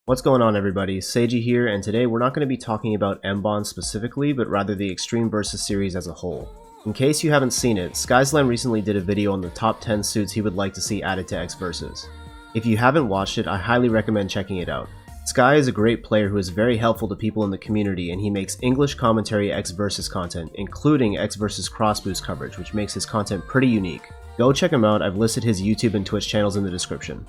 What's going on, everybody? Seiji here, and today we're not going to be talking about M-Bond specifically, but rather the Extreme Versus series as a whole. In case you haven't seen it, Skyslam recently did a video on the top 10 suits he would like to see added to X Versus. If you haven't watched it, I highly recommend checking it out. Sky is a great player who is very helpful to people in the community, and he makes English commentary X Versus content, including X Versus Cross Boost coverage, which makes his content pretty unique. Go check him out. I've listed his YouTube and Twitch channels in the description.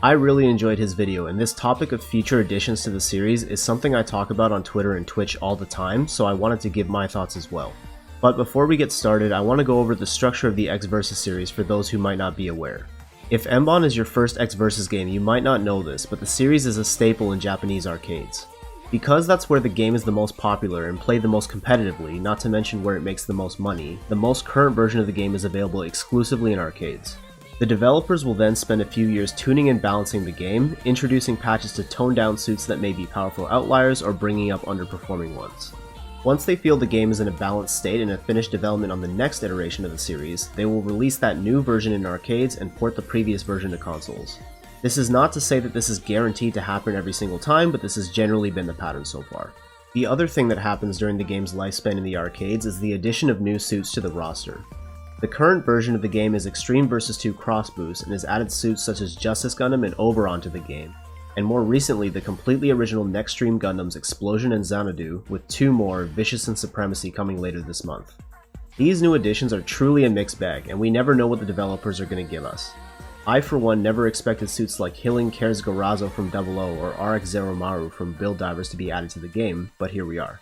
I really enjoyed his video, and this topic of future additions to the series is something I talk about on Twitter and Twitch all the time, so I wanted to give my thoughts as well. But before we get started, I want to go over the structure of the X Versus series for those who might not be aware. If M-Bond is your first X Versus game, you might not know this, but the series is a staple in Japanese arcades. Because that's where the game is the most popular and played the most competitively, not to mention where it makes the most money, the most current version of the game is available exclusively in arcades. The developers will then spend a few years tuning and balancing the game, introducing patches to tone down suits that may be powerful outliers or bringing up underperforming ones. Once they feel the game is in a balanced state and have finished development on the next iteration of the series, they will release that new version in arcades and port the previous version to consoles. This is not to say that this is guaranteed to happen every single time, but this has generally been the pattern so far. The other thing that happens during the game's lifespan in the arcades is the addition of new suits to the roster. The current version of the game is Extreme Versus 2 Cross Boost and has added suits such as Justice Gundam and Oberon to the game, and more recently the completely original Next-Stream Gundams Explosion and Xanadu, with two more, Vicious and Supremacy, coming later this month. These new additions are truly a mixed bag, and we never know what the developers are going to give us. I for one never expected suits like Hilling Cares Gorazo from 00 or RX Zeromaru from Build Divers to be added to the game, but here we are.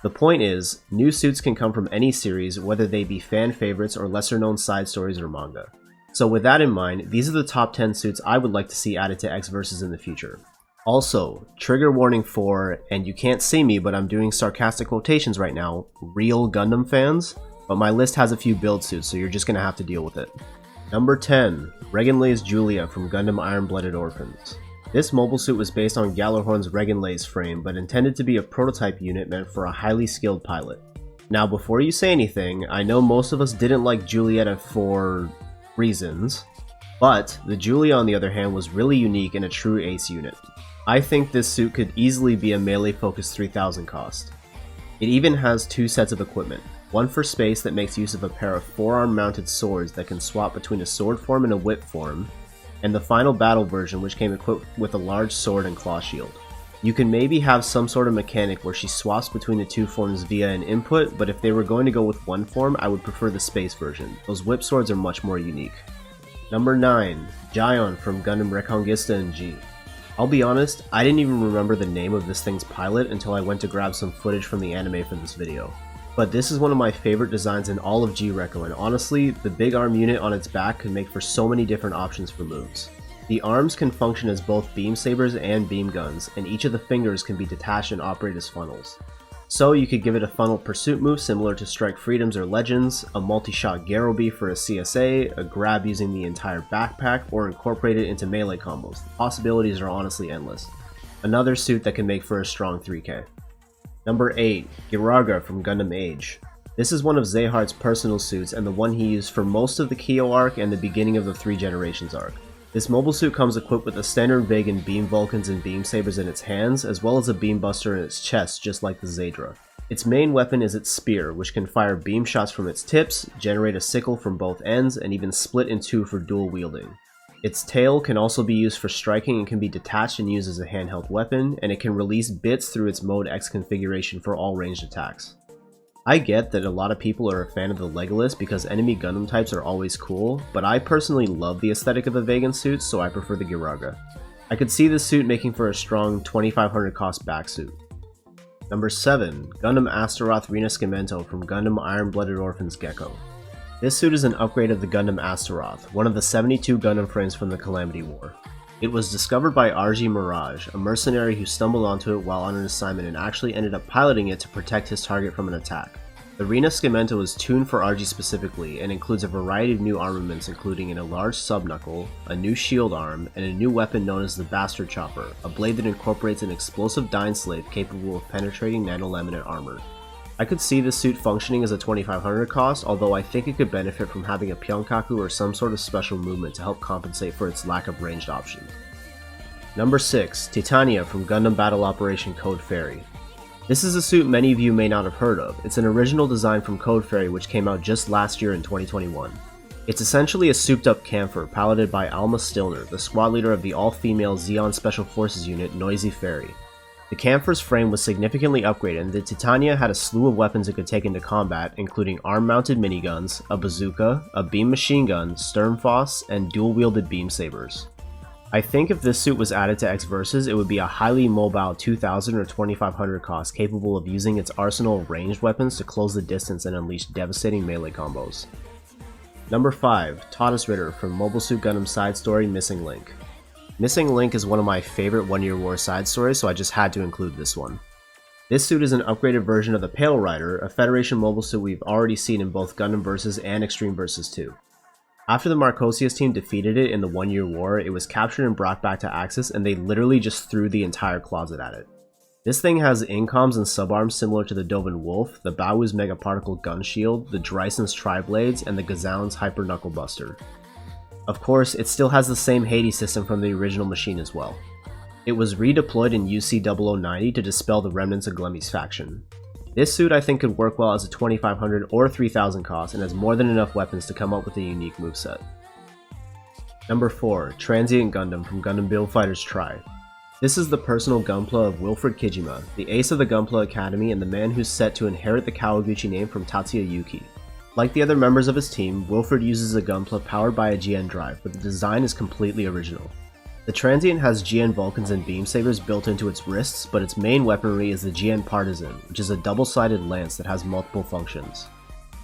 The point is, new suits can come from any series, whether they be fan favorites or lesser known side stories or manga. So with that in mind, these are the top 10 suits I would like to see added to X Versus in the future. Also, trigger warning for, and you can't see me but I'm doing sarcastic quotations right now, real Gundam fans, but my list has a few build suits, so you're just gonna have to deal with it. Number 10, Reginlaze Julia from Gundam Iron-Blooded Orphans. This mobile suit was based on Gjallarhorn's Reginlaze frame, but intended to be a prototype unit meant for a highly skilled pilot. Now before you say anything, I know most of us didn't like Julieta for reasons, but the Julia on the other hand was really unique and a true ace unit. I think this suit could easily be a melee focused 3000 cost. It even has two sets of equipment, one for space that makes use of a pair of forearm mounted swords that can swap between a sword form and a whip form, and the final battle version which came equipped with a large sword and claw shield. You can maybe have some sort of mechanic where she swaps between the two forms via an input, but if they were going to go with one form, I would prefer the space version. Those whip swords are much more unique. Number 9, Gaeon from Gundam Reconquista and G. I'll be honest, I didn't even remember the name of this thing's pilot until I went to grab some footage from the anime for this video. But this is one of my favorite designs in all of G-Reco, and honestly, the big arm unit on its back could make for so many different options for moves. The arms can function as both beam sabers and beam guns, and each of the fingers can be detached and operate as funnels. So you could give it a funnel pursuit move similar to Strike Freedoms or Legends, a multi-shot Garobi for a CSA, a grab using the entire backpack, or incorporate it into melee combos. The possibilities are honestly endless. Another suit that can make for a strong 3K. Number 8, Ghirarga from Gundam Age. This is one of Zehart's personal suits and the one he used for most of the Kyo arc and the beginning of the 3 Generations arc. This mobile suit comes equipped with a standard Vagan beam Vulcans and beam sabers in its hands, as well as a beam buster in its chest, just like the Zadra. Its main weapon is its spear, which can fire beam shots from its tips, generate a sickle from both ends, and even split in two for dual wielding. Its tail can also be used for striking and can be detached and used as a handheld weapon, and it can release bits through its Mode X configuration for all ranged attacks. I get that a lot of people are a fan of the Legolas because enemy Gundam types are always cool, but I personally love the aesthetic of a Vagan suit, so I prefer the Ghirarga. I could see this suit making for a strong 2500 cost back suit. Number 7, Gundam Astaroth Rinascimento from Gundam Iron-Blooded Orphans Gecko. This suit is an upgrade of the Gundam Astaroth, one of the 72 Gundam frames from the Calamity War. It was discovered by RG Mirage, a mercenary who stumbled onto it while on an assignment and actually ended up piloting it to protect his target from an attack. The Rinascimento is tuned for RG specifically and includes a variety of new armaments including an enlarged subknuckle, a new shield arm, and a new weapon known as the Bastard Chopper, a blade that incorporates an explosive Dying Slave capable of penetrating nanolaminate armor. I could see this suit functioning as a 2500 cost, although I think it could benefit from having a Pyeongkaku or some sort of special movement to help compensate for its lack of ranged option. Number 6. Titania from Gundam Battle Operation Code Fairy. This is a suit many of you may not have heard of. It's an original design from Code Fairy which came out just last year in 2021. It's essentially a souped up camphor piloted by Alma Stilner, the squad leader of the all-female Zeon Special Forces unit Noisy Fairy. The camphor's frame was significantly upgraded and the Titania had a slew of weapons it could take into combat, including arm-mounted miniguns, a bazooka, a beam machine gun, Sturmfaust, and dual-wielded beam sabers. I think if this suit was added to EXVS, it would be a highly mobile 2000 or 2500 cost capable of using its arsenal of ranged weapons to close the distance and unleash devastating melee combos. Number 5. Todesritter from Mobile Suit Gundam side story Missing Link. Missing Link is one of my favorite One Year War side stories, so I just had to include this one. This suit is an upgraded version of the Pale Rider, a Federation mobile suit we've already seen in both Gundam Vs and Extreme Vs 2. After the Marcosius team defeated it in the One Year War, it was captured and brought back to Axis and they literally just threw the entire closet at it. This thing has incoms and subarms similar to the Dovin Wolf, the Bao's Megaparticle Gun Shield, the Dryson's Tri-Blades, and the Gazaon's Hyper Knuckle Buster. Of course, it still has the same Hades system from the original machine as well. It was redeployed in UC0090 to dispel the remnants of Glemmy's faction. This suit I think could work well as a 2500 or 3000 cost and has more than enough weapons to come up with a unique moveset. Number 4. Transient Gundam from Gundam Build Fighters Tri. This is the personal Gunpla of Wilfred Kijima, the ace of the Gunpla Academy and the man who's set to inherit the Kawaguchi name from Tatsuya Yuki. Like the other members of his team, Wilfred uses a Gunpla powered by a GN drive, but the design is completely original. The Transient has GN Vulcans and Beam Sabers built into its wrists, but its main weaponry is the GN Partisan, which is a double-sided lance that has multiple functions.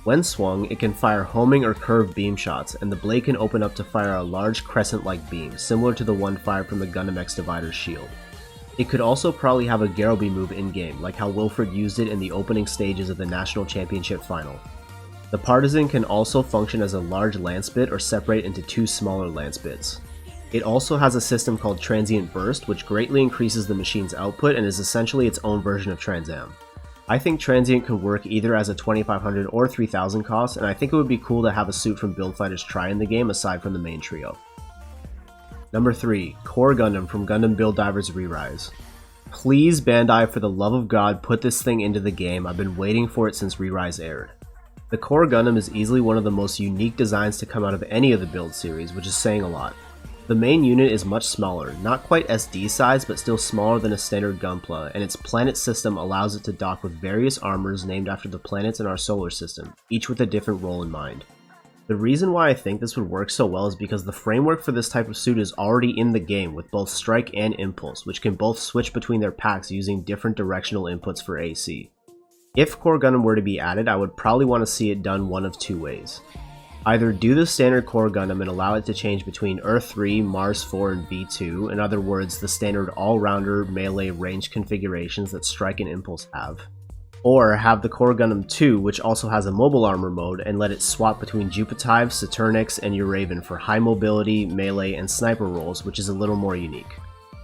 When swung, it can fire homing or curved beam shots, and the blade can open up to fire a large crescent-like beam, similar to the one fired from the Gundam X Divider's shield. It could also probably have a Garrowby move in-game, like how Wilfred used it in the opening stages of the National Championship final. The Partisan can also function as a large lance bit or separate into two smaller lance bits. It also has a system called Transient Burst, which greatly increases the machine's output and is essentially its own version of Transam. I think Transient could work either as a 2500 or 3000 cost, and I think it would be cool to have a suit from Build Fighters Tri in the game aside from the main trio. Number 3. Core Gundam from Gundam Build Divers Re-Rise. Please Bandai, for the love of God, put this thing into the game. I've been waiting for it since Re-Rise aired. The Core Gundam is easily one of the most unique designs to come out of any of the Build series, which is saying a lot. The main unit is much smaller, not quite SD size but still smaller than a standard Gunpla, and its planet system allows it to dock with various armors named after the planets in our solar system, each with a different role in mind. The reason why I think this would work so well is because the framework for this type of suit is already in the game with both Strike and Impulse, which can both switch between their packs using different directional inputs for AC. If Core Gundam were to be added, I would probably want to see it done one of two ways. Either do the standard Core Gundam and allow it to change between Earth 3, Mars 4, and V2, in other words, the standard all-rounder melee range configurations that Strike and Impulse have. Or have the Core Gundam 2, which also has a mobile armor mode, and let it swap between Jupitive, Saturnix, and Uraven for high mobility, melee, and sniper roles, which is a little more unique.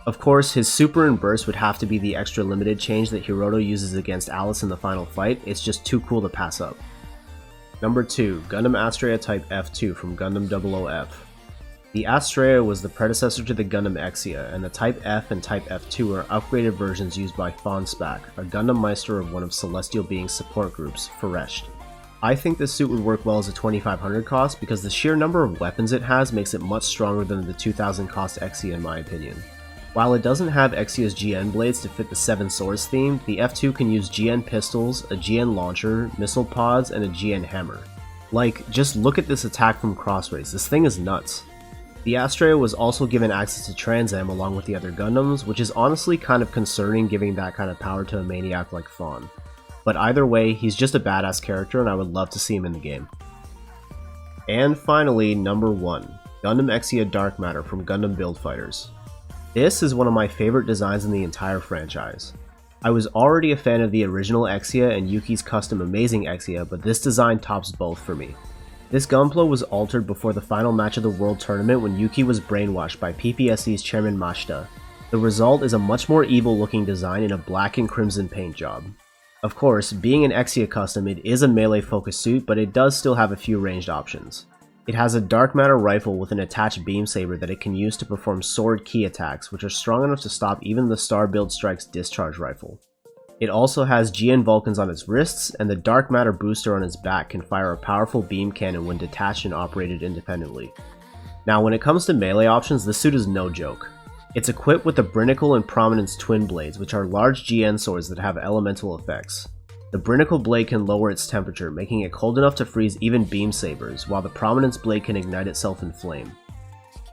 Of course, his Super and Burst would have to be the extra limited change that Hiroto uses against Alice in the final fight. It's just too cool to pass up. Number 2. Gundam Astraea Type F2 from Gundam 00F. The Astraea was the predecessor to the Gundam Exia, and the Type F and Type F2 are upgraded versions used by Fawn Spak, a Gundam Meister of one of Celestial Being's support groups, Feresht. I think this suit would work well as a 2500 cost because the sheer number of weapons it has makes it much stronger than the 2000 cost Exia in my opinion. While it doesn't have Exia's GN blades to fit the Seven Swords theme, the F2 can use GN pistols, a GN launcher, missile pods, and a GN hammer. Like, just look at this attack from Crossrays, this thing is nuts. The Astraea was also given access to Transam along with the other Gundams, which is honestly kind of concerning giving that kind of power to a maniac like Fawn. But either way, he's just a badass character and I would love to see him in the game. And finally, number 1. Gundam Exia Dark Matter from Gundam Build Fighters. This is one of my favorite designs in the entire franchise. I was already a fan of the original Exia and Yuki's custom Amazing Exia, but this design tops both for me. This Gunpla was altered before the final match of the World Tournament when Yuki was brainwashed by PPSC's chairman Mashita. The result is a much more evil looking design in a black and crimson paint job. Of course, being an Exia custom, it is a melee focused suit, but it does still have a few ranged options. It has a dark matter rifle with an attached beam saber that it can use to perform sword key attacks, which are strong enough to stop even the Star Build Strike's discharge rifle. It also has GN Vulcans on its wrists, and the dark matter booster on its back can fire a powerful beam cannon when detached and operated independently. Now when it comes to melee options, this suit is no joke. It's equipped with the Brinicle and Prominence twin blades, which are large GN swords that have elemental effects. The Brinicle blade can lower its temperature, making it cold enough to freeze even beam sabers, while the Prominence blade can ignite itself in flame.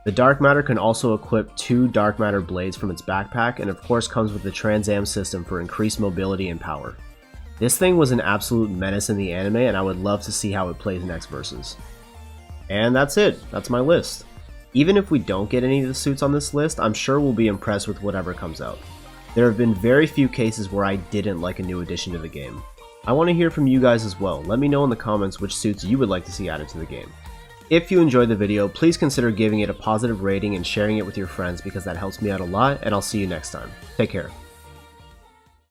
The Dark Matter can also equip 2 Dark Matter blades from its backpack, and of course comes with the Transam system for increased mobility and power. This thing was an absolute menace in the anime, and I would love to see how it plays in EXVS. And that's it, that's my list. Even if we don't get any of the suits on this list, I'm sure we'll be impressed with whatever comes out. There have been very few cases where I didn't like a new addition to the game. I want to hear from you guys as well. Let me know in the comments which suits you would like to see added to the game. If you enjoyed the video, please consider giving it a positive rating and sharing it with your friends because that helps me out a lot, and I'll see you next time. Take care.